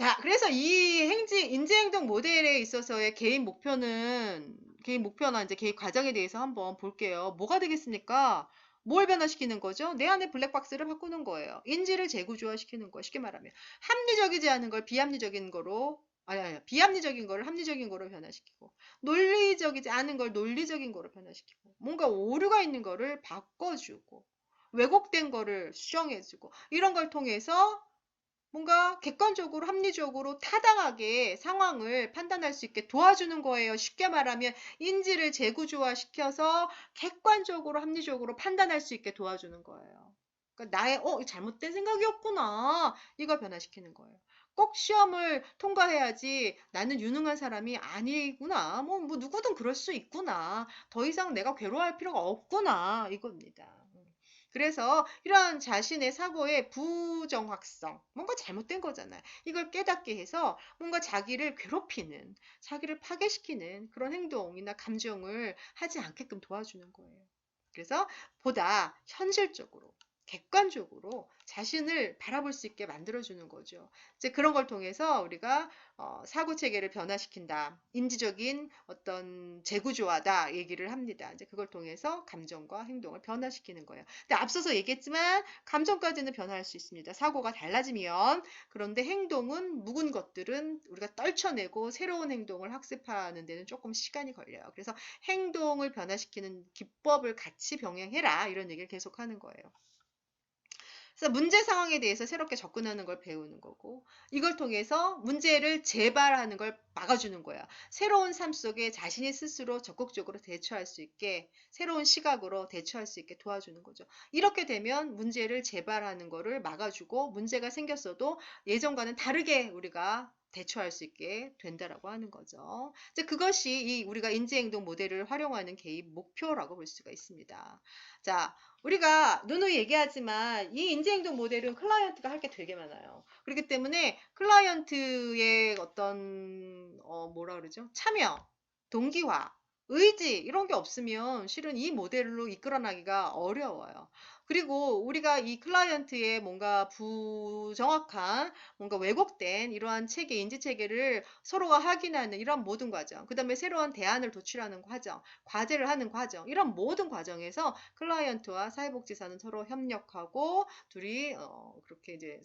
자, 그래서 이 인지행동 모델에 있어서의 개인 목표나 이제 개인 과정에 대해서 한번 볼게요. 뭐가 되겠습니까? 뭘 변화시키는 거죠? 내 안에 블랙박스를 바꾸는 거예요. 인지를 재구조화시키는 거예요. 쉽게 말하면. 합리적이지 않은 걸 비합리적인 거로, 비합리적인 거를 합리적인 거로 변화시키고, 논리적이지 않은 걸 논리적인 거로 변화시키고, 뭔가 오류가 있는 거를 바꿔주고, 왜곡된 거를 수정해주고, 이런 걸 통해서 뭔가 객관적으로 합리적으로 타당하게 상황을 판단할 수 있게 도와주는 거예요. 쉽게 말하면 인지를 재구조화시켜서 객관적으로 합리적으로 판단할 수 있게 도와주는 거예요. 그러니까 나의 잘못된 생각이었구나. 이걸 변화시키는 거예요. 꼭 시험을 통과해야지 나는 유능한 사람이 아니구나. 뭐 누구든 그럴 수 있구나. 더 이상 내가 괴로워할 필요가 없구나. 이겁니다. 그래서 이런 자신의 사고의 부정확성, 뭔가 잘못된 거잖아요. 이걸 깨닫게 해서 뭔가 자기를 괴롭히는, 자기를 파괴시키는 그런 행동이나 감정을 하지 않게끔 도와주는 거예요. 그래서 보다 현실적으로, 객관적으로 자신을 바라볼 수 있게 만들어주는 거죠. 이제 그런 걸 통해서 우리가 사고 체계를 변화시킨다. 인지적인 어떤 재구조화다 얘기를 합니다. 이제 그걸 통해서 감정과 행동을 변화시키는 거예요. 근데 앞서서 얘기했지만 감정까지는 변화할 수 있습니다. 사고가 달라지면. 그런데 행동은 묵은 것들은 우리가 떨쳐내고 새로운 행동을 학습하는 데는 조금 시간이 걸려요. 그래서 행동을 변화시키는 기법을 같이 병행해라. 이런 얘기를 계속 하는 거예요. 그래서 문제 상황에 대해서 새롭게 접근하는 걸 배우는 거고, 이걸 통해서 문제를 재발하는 걸 막아주는 거야. 새로운 삶 속에 자신이 스스로 적극적으로 대처할 수 있게, 새로운 시각으로 대처할 수 있게 도와주는 거죠. 이렇게 되면 문제를 재발하는 거를 막아주고, 문제가 생겼어도 예전과는 다르게 우리가 대처할 수 있게 된다라고 하는 거죠. 이제 그것이 우리가 인지행동 모델을 활용하는 개인 목표라고 볼 수가 있습니다. 자, 우리가 누누이 얘기하지만 이 인지행동 모델은 클라이언트가 할 게 되게 많아요. 그렇기 때문에 클라이언트의 어떤 뭐라 그러죠? 참여, 동기화, 의지 이런 게 없으면 실은 이 모델로 이끌어나기가 어려워요. 그리고 우리가 이 클라이언트의 뭔가 부정확한, 뭔가 왜곡된 이러한 체계, 인지 체계를 서로가 확인하는 이런 모든 과정, 그 다음에 새로운 대안을 도출하는 과정, 과제를 하는 과정, 이런 모든 과정에서 클라이언트와 사회복지사는 서로 협력하고 둘이 그렇게 이제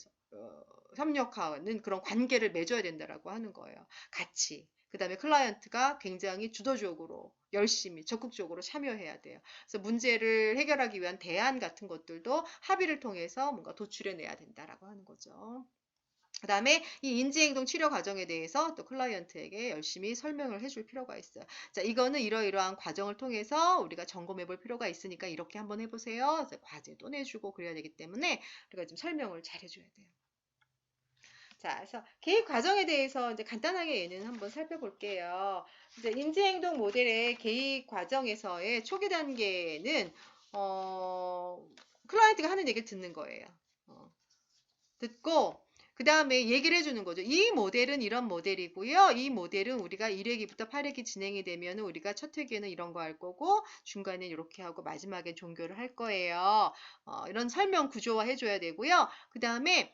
협력하는 그런 관계를 맺어야 된다라고 하는 거예요. 같이. 그 다음에 클라이언트가 굉장히 주도적으로 열심히 적극적으로 참여해야 돼요. 그래서 문제를 해결하기 위한 대안 같은 것들도 합의를 통해서 뭔가 도출해내야 된다라고 하는 거죠. 그 다음에 이 인지행동 치료 과정에 대해서 또 클라이언트에게 열심히 설명을 해줄 필요가 있어요. 자, 이거는 이러이러한 과정을 통해서 우리가 점검해 볼 필요가 있으니까 이렇게 한번 해보세요. 그래서 과제도 내주고 그래야 되기 때문에 우리가 좀 설명을 잘 해줘야 돼요. 자, 그래서 개입 과정에 대해서 이제 간단하게 얘는 한번 살펴볼게요. 이제 인지행동 모델의 개입 과정에서의 초기 단계는 클라이언트가 하는 얘기를 듣는 거예요. 듣고 그 다음에 얘기를 해주는 거죠. 이 모델은 이런 모델이고요. 이 모델은 우리가 1회기부터 8회기 진행이 되면 우리가 첫 회기에는 이런 거 할 거고 중간에 이렇게 하고 마지막에 종교를 할 거예요. 이런 설명 구조화 해줘야 되고요. 그 다음에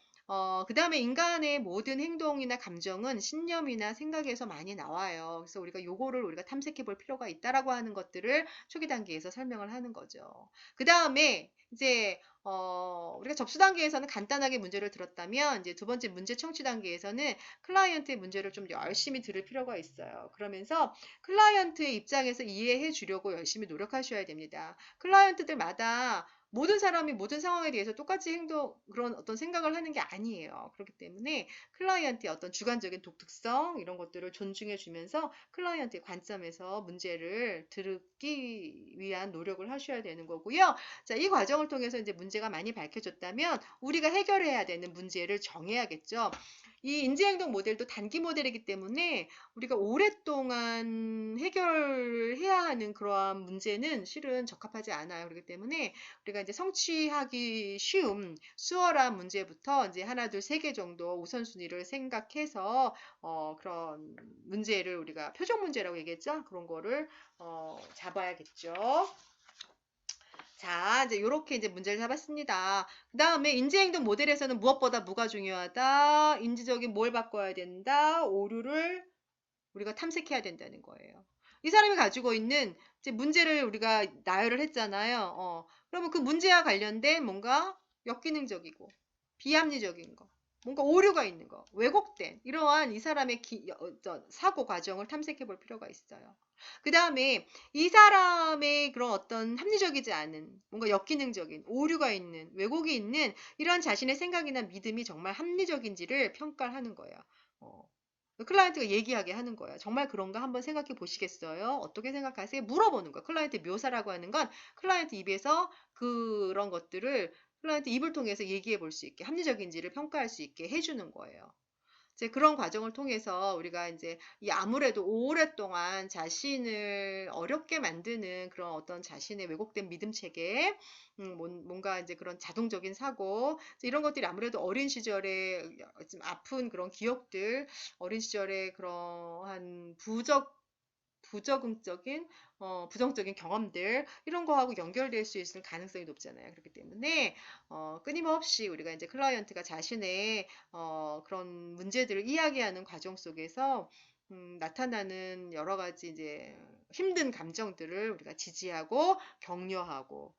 인간의 모든 행동이나 감정은 신념이나 생각에서 많이 나와요. 그래서 우리가 요거를 우리가 탐색해 볼 필요가 있다라고 하는 것들을 초기 단계에서 설명을 하는 거죠. 그 다음에 이제 우리가 접수 단계에서는 간단하게 문제를 들었다면 이제 두 번째 문제 청취 단계에서는 클라이언트의 문제를 좀 열심히 들을 필요가 있어요. 그러면서 클라이언트의 입장에서 이해해 주려고 열심히 노력하셔야 됩니다. 클라이언트들마다 모든 사람이 모든 상황에 대해서 똑같이 그런 어떤 생각을 하는 게 아니에요. 그렇기 때문에 클라이언트의 어떤 주관적인 독특성, 이런 것들을 존중해 주면서 클라이언트의 관점에서 문제를 들기 위한 노력을 하셔야 되는 거고요. 자, 이 과정을 통해서 이제 문제가 많이 밝혀졌다면 우리가 해결해야 되는 문제를 정해야겠죠. 이 인지행동 모델도 단기 모델이기 때문에 우리가 오랫동안 해결해야 하는 그러한 문제는 실은 적합하지 않아요. 그렇기 때문에 우리가 이제 성취하기 쉬운 수월한 문제부터 이제 하나, 둘, 세 개 정도 우선순위를 생각해서 그런 문제를 우리가 표적 문제라고 얘기했죠. 그런 거를 잡아야겠죠. 자, 이제 요렇게 이제 문제를 잡았습니다. 그 다음에 인지행동 모델에서는 무엇보다 뭐가 중요하다? 인지적인 뭘 바꿔야 된다? 오류를 우리가 탐색해야 된다는 거예요. 이 사람이 가지고 있는 이제 문제를 우리가 나열을 했잖아요. 그러면 그 문제와 관련된 뭔가 역기능적이고 비합리적인 거, 뭔가 오류가 있는 거, 왜곡된 이러한 이 사람의 사고 과정을 탐색해 볼 필요가 있어요. 그 다음에 이 사람의 그런 어떤 합리적이지 않은 뭔가 역기능적인 오류가 있는 왜곡이 있는 이런 자신의 생각이나 믿음이 정말 합리적인지를 평가를 하는 거예요. 어, 클라이언트가 얘기하게 하는 거예요. 정말 그런가 한번 생각해 보시겠어요? 어떻게 생각하세요? 물어보는 거예요. 클라이언트 묘사라고 하는 건 클라이언트 입에서 그런 것들을 클라이언트 입을 통해서 얘기해 볼 수 있게 합리적인지를 평가할 수 있게 해주는 거예요. 이제 그런 과정을 통해서 우리가 이제 이 아무래도 오랫동안 자신을 어렵게 만드는 그런 어떤 자신의 왜곡된 믿음 체계, 뭔가 이제 그런 자동적인 사고, 이런 것들이 아무래도 어린 시절에 좀 아픈 그런 기억들, 어린 시절에 그러한 부적응적인 부정적인 경험들 이런 거하고 연결될 수 있을 가능성이 높잖아요. 그렇기 때문에 끊임없이 우리가 이제 클라이언트가 자신의 그런 문제들을 이야기하는 과정 속에서 나타나는 여러 가지 이제 힘든 감정들을 우리가 지지하고 격려하고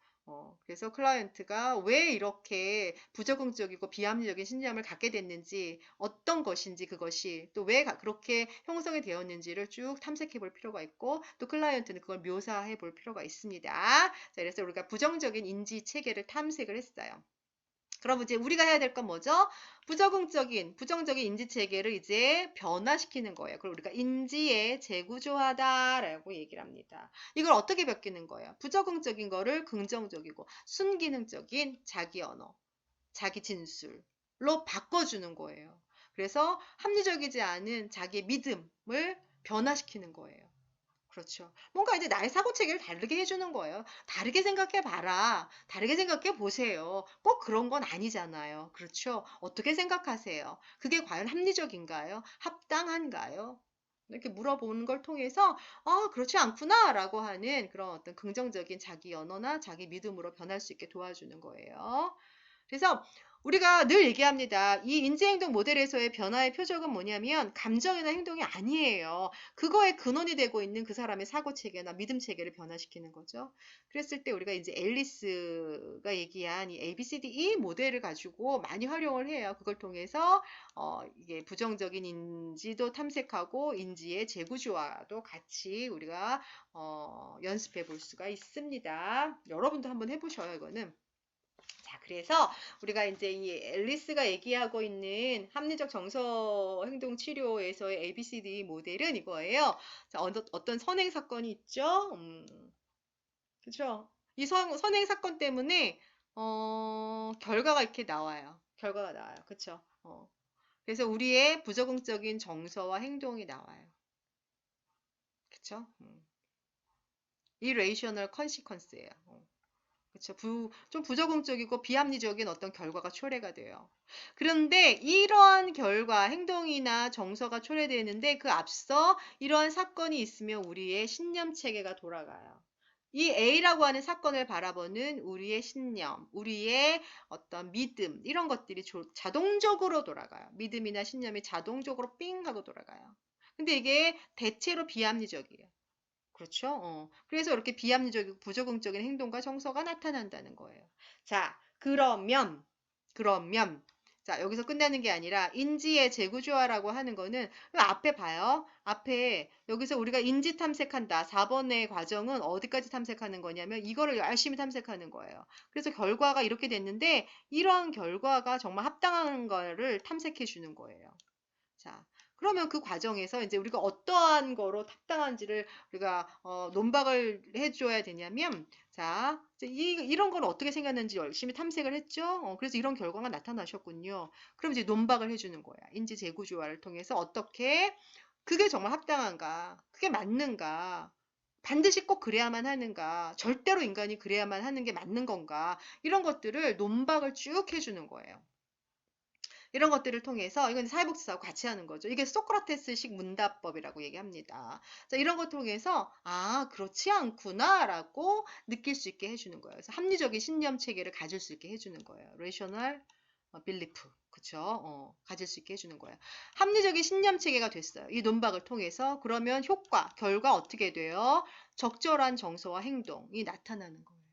그래서 클라이언트가 왜 이렇게 부적응적이고 비합리적인 신념을 갖게 됐는지, 어떤 것인지 그것이 또 왜 그렇게 형성이 되었는지를 쭉 탐색해 볼 필요가 있고, 또 클라이언트는 그걸 묘사해 볼 필요가 있습니다. 자, 그래서 우리가 부정적인 인지 체계를 탐색을 했어요. 그럼 이제 우리가 해야 될 건 뭐죠? 부정적인 인지 체계를 이제 변화시키는 거예요. 그걸 우리가 인지의 재구조하다라고 얘기를 합니다. 이걸 어떻게 바뀌는 거예요? 부적응적인 거를 긍정적이고 순기능적인 자기 언어, 자기 진술로 바꿔주는 거예요. 그래서 합리적이지 않은 자기의 믿음을 변화시키는 거예요. 그렇죠. 뭔가 이제 나의 사고 체계를 다르게 해주는 거예요. 다르게 생각해 봐라. 다르게 생각해 보세요. 꼭 그런 건 아니잖아요. 그렇죠. 어떻게 생각하세요? 그게 과연 합리적인가요? 합당한가요? 이렇게 물어보는 걸 통해서, 그렇지 않구나. 라고 하는 그런 어떤 긍정적인 자기 언어나 자기 믿음으로 변할 수 있게 도와주는 거예요. 그래서 우리가 늘 얘기합니다. 이 인지행동 모델에서의 변화의 표적은 뭐냐면 감정이나 행동이 아니에요. 그거에 근원이 되고 있는 그 사람의 사고 체계나 믿음 체계를 변화시키는 거죠. 그랬을 때 우리가 이제 앨리스가 얘기한 이 ABCDE 모델을 가지고 많이 활용을 해요. 그걸 통해서 이게 부정적인 인지도 탐색하고 인지의 재구조화도 같이 우리가 연습해 볼 수가 있습니다. 여러분도 한번 해보셔요, 이거는. 자, 그래서 우리가 이제 이 앨리스가 얘기하고 있는 합리적 정서 행동 치료에서의 ABCD 모델은 이거예요. 자, 어떤 선행 사건이 있죠? 그죠? 이 선행 사건 때문에 결과가 이렇게 나와요. 결과가 나와요. 그쵸? 그래서 우리의 부적응적인 정서와 행동이 나와요. 그쵸? irrational consequence예요. 그쵸. 좀 부적응적이고 비합리적인 어떤 결과가 초래가 돼요. 그런데 이러한 결과, 행동이나 정서가 초래되는데 그 앞서 이러한 사건이 있으면 우리의 신념 체계가 돌아가요. 이 A라고 하는 사건을 바라보는 우리의 신념, 우리의 어떤 믿음, 이런 것들이 자동적으로 돌아가요. 믿음이나 신념이 자동적으로 삥 하고 돌아가요. 근데 이게 대체로 비합리적이에요. 그렇죠. 그래서 이렇게 비합리적이고 부적응적인 행동과 정서가 나타난다는 거예요. 자, 그러면, 자, 여기서 끝나는 게 아니라 인지의 재구조화라고 하는 거는 앞에 봐요. 앞에 여기서 우리가 인지 탐색한다. 4번의 과정은 어디까지 탐색하는 거냐면 이거를 열심히 탐색하는 거예요. 그래서 결과가 이렇게 됐는데 이런 결과가 정말 합당한 거를 탐색해 주는 거예요. 자, 그러면 그 과정에서 이제 우리가 어떠한 거로 합당한지를 우리가 논박을 해줘야 되냐면, 자, 이제 이런 건 어떻게 생겼는지 열심히 탐색을 했죠. 그래서 이런 결과가 나타나셨군요. 그럼 이제 논박을 해주는 거야. 인지 재구조화를 통해서 어떻게 그게 정말 합당한가, 그게 맞는가, 반드시 꼭 그래야만 하는가, 절대로 인간이 그래야만 하는 게 맞는 건가, 이런 것들을 논박을 쭉 해주는 거예요. 이런 것들을 통해서 이건 사회복지사하고 같이 하는 거죠. 이게 소크라테스식 문답법이라고 얘기합니다. 자, 이런 것 통해서 아, 그렇지 않구나라고 느낄 수 있게 해주는 거예요. 그래서 합리적인 신념 체계를 가질 수 있게 해주는 거예요. rational belief. 그쵸? 가질 수 있게 해주는 거예요. 합리적인 신념 체계가 됐어요. 이 논박을 통해서. 그러면 효과, 결과 어떻게 돼요? 적절한 정서와 행동이 나타나는 거예요.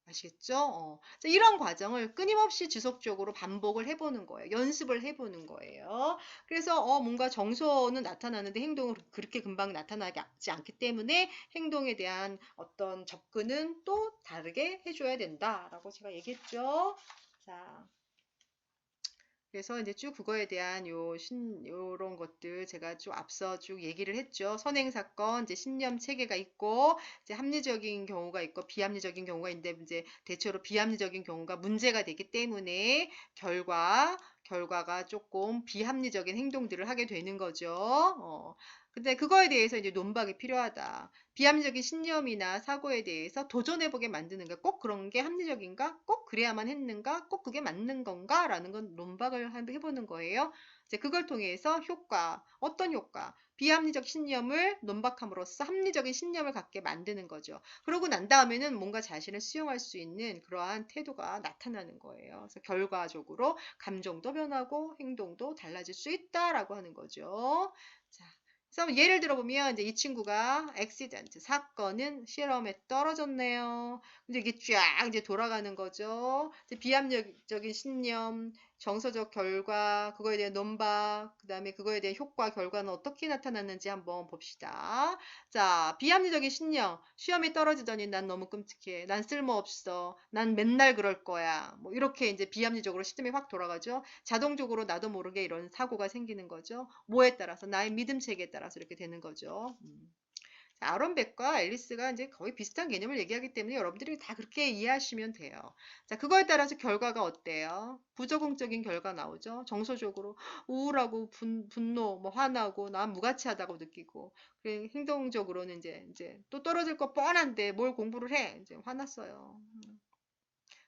아시겠죠? 자, 이런 과정을 끊임없이 지속적으로 반복을 해보는 거예요. 연습을 해보는 거예요. 그래서 뭔가 정서는 나타나는데 행동은 그렇게 금방 나타나지 않기 때문에 행동에 대한 어떤 접근은 또 다르게 해줘야 된다라고 제가 얘기했죠. 자, 그래서 이제 쭉 그거에 대한 요런 것들 제가 쭉 앞서 쭉 얘기를 했죠. 선행사건, 이제 신념 체계가 있고, 이제 합리적인 경우가 있고, 비합리적인 경우가 있는데, 이제 대체로 비합리적인 경우가 문제가 되기 때문에 결과가 조금 비합리적인 행동들을 하게 되는 거죠. 근데 그거에 대해서 이제 논박이 필요하다. 비합리적인 신념이나 사고에 대해서 도전해보게 만드는 거, 꼭 그런 게 합리적인가? 꼭 그래야만 했는가? 꼭 그게 맞는 건가? 라는 건 논박을 해보는 거예요. 이제 그걸 통해서 효과, 어떤 효과? 비합리적 신념을 논박함으로써 합리적인 신념을 갖게 만드는 거죠. 그러고 난 다음에는 뭔가 자신을 수용할 수 있는 그러한 태도가 나타나는 거예요. 그래서 결과적으로 감정도 변하고 행동도 달라질 수 있다라고 하는 거죠. 자, 그래서 예를 들어보면 이제 이 친구가 액시던트 사건은 실험에 떨어졌네요. 근데 이게 쫙 이제 돌아가는 거죠. 이제 비합리적인 신념, 정서적 결과, 그거에 대한 논박, 그다음에 그거에 대한 효과, 결과는 어떻게 나타났는지 한번 봅시다. 자, 비합리적인 신념. 시험에 떨어지더니 난 너무 끔찍해. 난 쓸모없어. 난 맨날 그럴 거야. 뭐 이렇게 이제 비합리적으로 시스템이 확 돌아가죠. 자동적으로 나도 모르게 이런 사고가 생기는 거죠. 뭐에 따라서 나의 믿음 체계에 따라서 이렇게 되는 거죠. 자, 아론백과 앨리스가 이제 거의 비슷한 개념을 얘기하기 때문에 여러분들이 다 그렇게 이해하시면 돼요. 자, 그거에 따라서 결과가 어때요? 부적응적인 결과 나오죠. 정서적으로 우울하고 분노, 뭐 화나고 난 무가치하다고 느끼고, 그리고 행동적으로는 이제 또 떨어질 거 뻔한데 뭘 공부를 해? 이제 화났어요.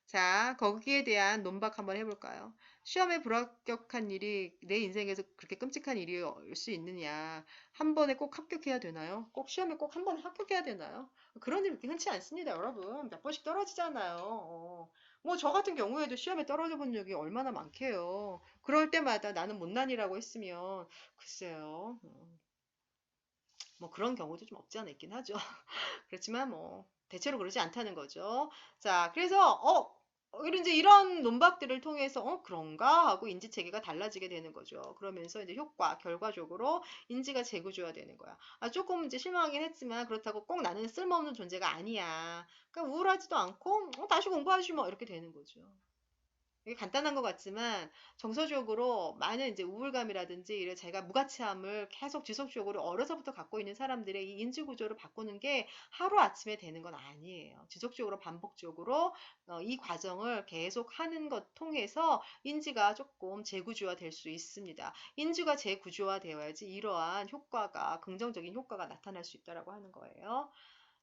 자, 거기에 대한 논박 한번 해볼까요? 시험에 불합격한 일이 내 인생에서 그렇게 끔찍한 일일 수 있느냐? 한 번에 꼭 합격해야 되나요? 꼭 시험에 꼭 한 번에 합격해야 되나요? 그런 일 그렇게 흔치 않습니다, 여러분. 몇 번씩 떨어지잖아요. 뭐 저 같은 경우에도 시험에 떨어져 본 적이 얼마나 많게요. 그럴 때마다 나는 못난이라고 했으면 글쎄요. 뭐 그런 경우도 좀 없지 않아 있긴 하죠. 그렇지만 뭐 대체로 그러지 않다는 거죠. 자, 그래서 이제 이런 논박들을 통해서 그런가 하고 인지 체계가 달라지게 되는 거죠. 그러면서 이제 결과적으로 인지가 재구조화되는 거야. 아, 조금 이제 실망하긴 했지만 그렇다고 꼭 나는 쓸모없는 존재가 아니야. 그러니까 우울하지도 않고 다시 공부하지 뭐 이렇게 되는 거죠. 이게 간단한 것 같지만 정서적으로 많은 이제 우울감이라든지 이런 자기가 무가치함을 계속 지속적으로 어려서부터 갖고 있는 사람들의 이 인지 구조를 바꾸는 게 하루아침에 되는 건 아니에요. 지속적으로 반복적으로 이 과정을 계속 하는 것 통해서 인지가 조금 재구조화 될 수 있습니다. 인지가 재구조화 되어야지 이러한 효과가 긍정적인 효과가 나타날 수 있다라고 하는 거예요.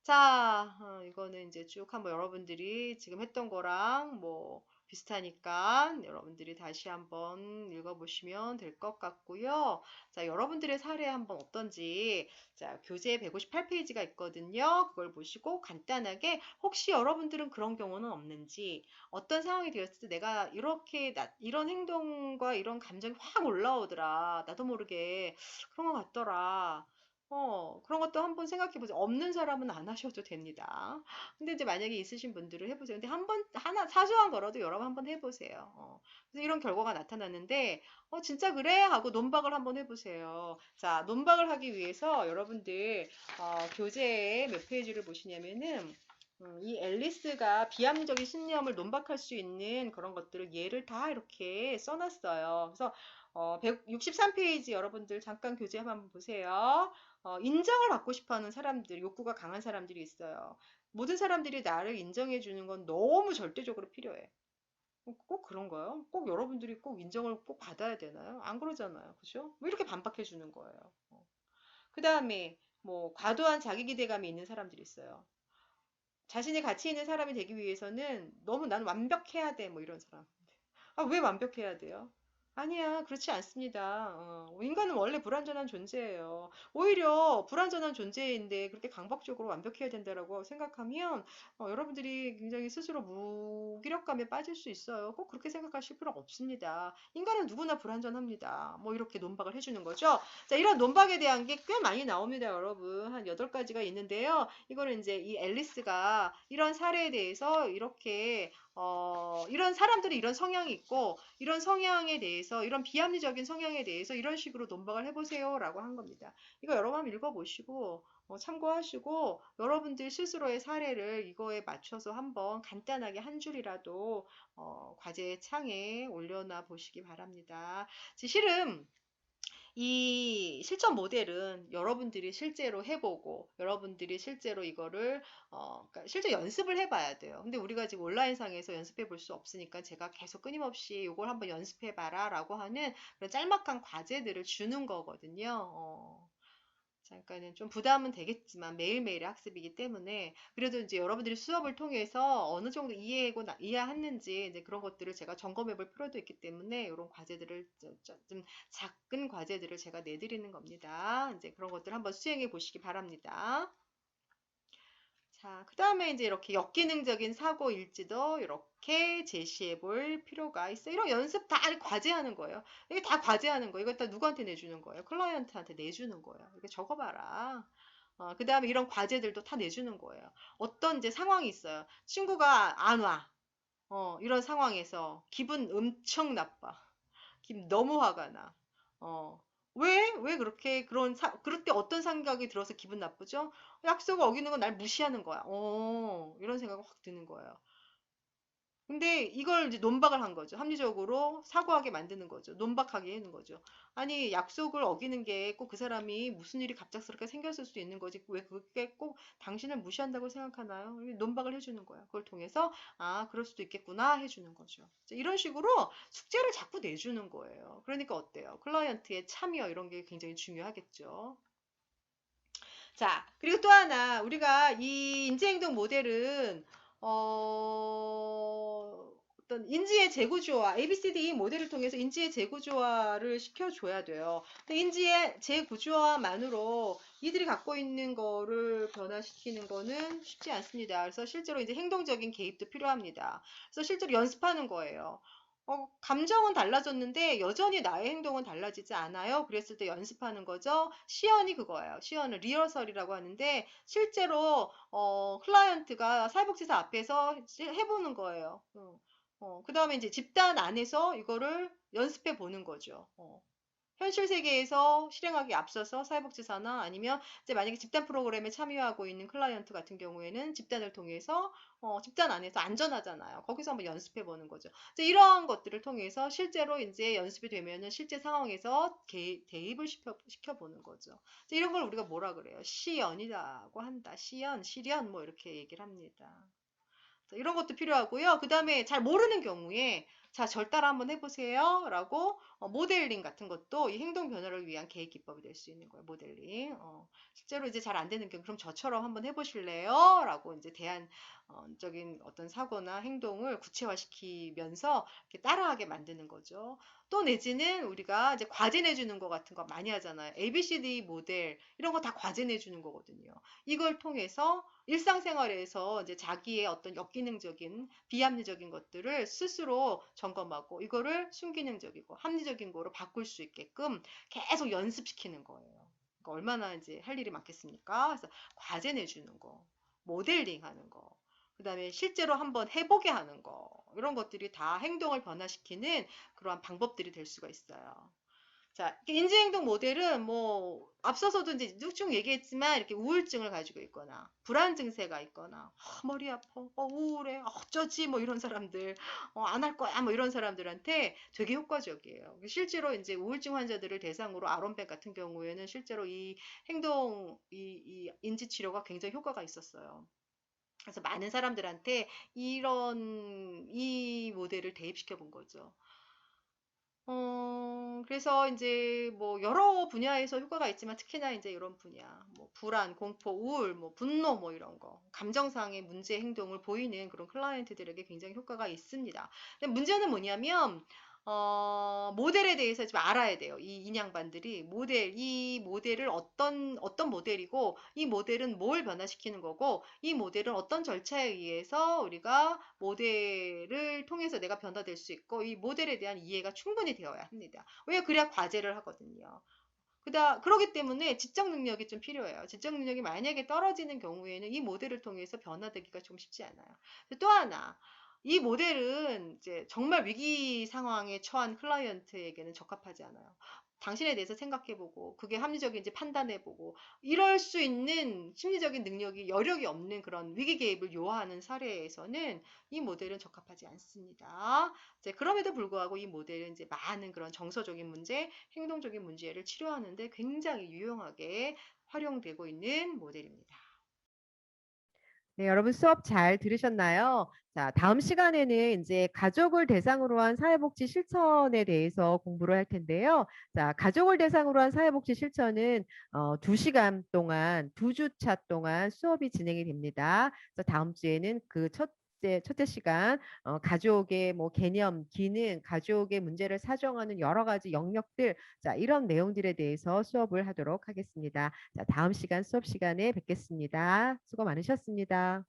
자, 이거는 이제 쭉 한번 여러분들이 지금 했던 거랑 뭐 비슷하니까 여러분들이 다시 한번 읽어보시면 될 것 같고요. 자, 여러분들의 사례 한번 어떤지, 자, 교재 158페이지가 있거든요. 그걸 보시고 간단하게 혹시 여러분들은 그런 경우는 없는지, 어떤 상황이 되었을 때 내가 이런 행동과 이런 감정이 확 올라오더라. 나도 모르게 그런 것 같더라. 그런 것도 한번 생각해 보세요. 없는 사람은 안 하셔도 됩니다. 근데 이제 만약에 있으신 분들은 해보세요. 근데 하나, 사소한 거라도 여러 번 한번 해보세요. 그래서 이런 결과가 나타났는데, 진짜 그래? 하고 논박을 한번 해보세요. 자, 논박을 하기 위해서 여러분들, 교재에 몇 페이지를 보시냐면은, 이 앨리스가 비합리적인 신념을 논박할 수 있는 그런 것들을 예를 다 이렇게 써놨어요. 그래서 163페이지 여러분들 잠깐 교재 한번 보세요. 인정을 받고 싶어 하는 사람들, 욕구가 강한 사람들이 있어요. 모든 사람들이 나를 인정해 주는 건 너무 절대적으로 필요해. 꼭 그런가요? 꼭 여러분들이 꼭 인정을 꼭 받아야 되나요? 안 그러잖아요. 그죠? 왜 이렇게 반박해 주는 거예요? 그 다음에 뭐 과도한 자기 기대감이 있는 사람들이 있어요. 자신이 가치 있는 사람이 되기 위해서는 너무 난 완벽해야 돼. 뭐 이런 사람. 아, 왜 완벽해야 돼요? 아니야, 그렇지 않습니다. 인간은 원래 불완전한 존재예요. 오히려 불완전한 존재인데 그렇게 강박적으로 완벽해야 된다라고 생각하면 여러분들이 굉장히 스스로 무기력감에 빠질 수 있어요. 꼭 그렇게 생각하실 필요 없습니다. 인간은 누구나 불완전합니다. 뭐 이렇게 논박을 해주는 거죠. 자, 이런 논박에 대한 게 꽤 많이 나옵니다, 여러분. 한 8가지가 있는데요. 이거는 이제 이 앨리스가 이런 사례에 대해서 이렇게 이런 사람들이 이런 성향이 있고 이런 성향에 대해서, 이런 비합리적인 성향에 대해서 이런 식으로 논박을 해보세요 라고 한 겁니다. 이거 여러 번 한번 읽어보시고 참고하시고 여러분들 스스로의 사례를 이거에 맞춰서 한번 간단하게 한 줄이라도 과제 창에 올려놔 보시기 바랍니다. 실은 이 실전 모델은 여러분들이 실제로 해보고 여러분들이 실제로 이거를 그러니까 실제 연습을 해봐야 돼요. 근데 우리가 지금 온라인상에서 연습해 볼 수 없으니까 제가 계속 끊임없이 이걸 한번 연습해 봐라 라고 하는 그런 짤막한 과제들을 주는 거거든요. 잠깐은 좀 부담은 되겠지만 매일매일의 학습이기 때문에 그래도 이제 여러분들이 수업을 통해서 어느 정도 이해했는지 이제 그런 것들을 제가 점검해 볼 필요도 있기 때문에 이런 과제들을 좀 작은 과제들을 제가 내드리는 겁니다. 이제 그런 것들 한번 수행해 보시기 바랍니다. 자, 그 다음에 이제 이렇게 역기능적인 사고 일지도 이렇게 제시해 볼 필요가 있어요. 이런 연습 다 과제하는 거예요. 이게 다 과제하는 거예요. 이거 다 누구한테 내주는 거예요? 클라이언트한테 내주는 거예요. 이렇게 적어봐라. 그 다음에 이런 과제들도 다 내주는 거예요. 어떤 이제 상황이 있어요. 친구가 안 와. 이런 상황에서 기분 엄청 나빠. 기분 너무 화가 나. 어, 왜 그렇게 그럴 때 어떤 생각이 들어서 기분 나쁘죠? 약속을 어기는 건 날 무시하는 거야. 이런 생각이 확 드는 거예요. 근데 이걸 이제 논박을 한 거죠. 합리적으로 사고하게 만드는 거죠. 논박하게 하는 거죠. 아니, 약속을 어기는 게 꼭 그 사람이 무슨 일이 갑작스럽게 생겼을 수도 있는 거지. 왜 그게 꼭 당신을 무시한다고 생각하나요? 논박을 해주는 거예요. 그걸 통해서, 아, 그럴 수도 있겠구나 해주는 거죠. 이런 식으로 숙제를 자꾸 내주는 거예요. 그러니까 어때요? 클라이언트의 참여 이런 게 굉장히 중요하겠죠. 자, 그리고 또 하나, 우리가 이 인지행동 모델은, 어떤 인지의 재구조화, ABCD 모델을 통해서 인지의 재구조화를 시켜줘야 돼요. 근데 인지의 재구조화만으로 이들이 갖고 있는 거를 변화시키는 거는 쉽지 않습니다. 그래서 실제로 이제 행동적인 개입도 필요합니다. 그래서 실제로 연습하는 거예요. 감정은 달라졌는데 여전히 나의 행동은 달라지지 않아요. 그랬을 때 연습하는 거죠. 시연이 그거예요. 시연을 리허설이라고 하는데 실제로 클라이언트가 사회복지사 앞에서 해보는 거예요. 그 다음에 이제 집단 안에서 이거를 연습해 보는 거죠. 현실 세계에서 실행하기 앞서서 사회복지사나 아니면 이제 만약에 집단 프로그램에 참여하고 있는 클라이언트 같은 경우에는 집단을 통해서 집단 안에서 안전하잖아요. 거기서 한번 연습해 보는 거죠. 이제 이러한 것들을 통해서 실제로 이제 연습이 되면은 실제 상황에서 대입을 시켜보는 거죠. 이런 걸 우리가 뭐라 그래요? 시연이라고 한다. 시연, 실연 뭐 이렇게 얘기를 합니다. 이런 것도 필요하고요. 그 다음에 잘 모르는 경우에 자, 절 따라 한번 해보세요. 라고 모델링 같은 것도 이 행동 변화를 위한 계획 기법이 될 수 있는 거예요. 모델링. 실제로 이제 잘 안 되는 경우 그럼 저처럼 한번 해보실래요? 라고 이제 대안적인 어떤 사고나 행동을 구체화시키면서 이렇게 따라하게 만드는 거죠. 또 내지는 우리가 이제 과제 내주는 거 같은 거 많이 하잖아요. ABCD 모델 이런 거 다 과제 내주는 거거든요. 이걸 통해서 일상생활에서 이제 자기의 어떤 역기능적인 비합리적인 것들을 스스로 점검하고 이거를 순기능적이고 합리적인 거로 바꿀 수 있게끔 계속 연습시키는 거예요. 그러니까 얼마나 이제 할 일이 많겠습니까? 그래서 과제 내주는 거, 모델링 하는 거, 그 다음에 실제로 한번 해보게 하는 거, 이런 것들이 다 행동을 변화시키는 그러한 방법들이 될 수가 있어요. 자, 인지행동 모델은 뭐 앞서서도 이제 쭉 얘기했지만 이렇게 우울증을 가지고 있거나 불안 증세가 있거나 머리 아파, 우울해, 어쩌지 뭐 이런 사람들, 안 할 거야 뭐 이런 사람들한테 되게 효과적이에요. 실제로 이제 우울증 환자들을 대상으로 아론백 같은 경우에는 실제로 이 행동 이 인지 치료가 굉장히 효과가 있었어요. 그래서 많은 사람들한테 이 모델을 대입시켜 본 거죠. 그래서 이제 뭐 여러 분야에서 효과가 있지만 특히나 이제 이런 분야, 뭐 불안, 공포, 우울, 뭐 분노 뭐 이런 거, 감정상의 문제 행동을 보이는 그런 클라이언트들에게 굉장히 효과가 있습니다. 근데 문제는 뭐냐면 모델에 대해서 좀 알아야 돼요. 이 인양반들이 이 모델을 어떤 모델이고, 이 모델은 뭘 변화시키는 거고, 이 모델은 어떤 절차에 의해서 우리가 모델을 통해서 내가 변화될 수 있고, 이 모델에 대한 이해가 충분히 되어야 합니다. 왜? 그래야 과제를 하거든요. 그러기 때문에 지적 능력이 좀 필요해요. 지적 능력이 만약에 떨어지는 경우에는 이 모델을 통해서 변화되기가 좀 쉽지 않아요. 또 하나, 이 모델은 이제 정말 위기 상황에 처한 클라이언트에게는 적합하지 않아요. 당신에 대해서 생각해보고, 그게 합리적인지 판단해보고, 이럴 수 있는 심리적인 능력이, 여력이 없는 그런 위기 개입을 요하는 사례에서는 이 모델은 적합하지 않습니다. 이제 그럼에도 불구하고 이 모델은 이제 많은 그런 정서적인 문제, 행동적인 문제를 치료하는데 굉장히 유용하게 활용되고 있는 모델입니다. 네, 여러분 수업 잘 들으셨나요? 자, 다음 시간에는 이제 가족을 대상으로 한 사회복지 실천에 대해서 공부를 할 텐데요. 자, 가족을 대상으로 한 사회복지 실천은 2시간 동안, 2주차 동안 수업이 진행이 됩니다. 그래서 다음 주에는 그 첫째 시간 가족의 뭐 개념, 기능, 가족의 문제를 사정하는 여러 가지 영역들, 자, 이런 내용들에 대해서 수업을 하도록 하겠습니다. 자, 다음 시간 수업 시간에 뵙겠습니다. 수고 많으셨습니다.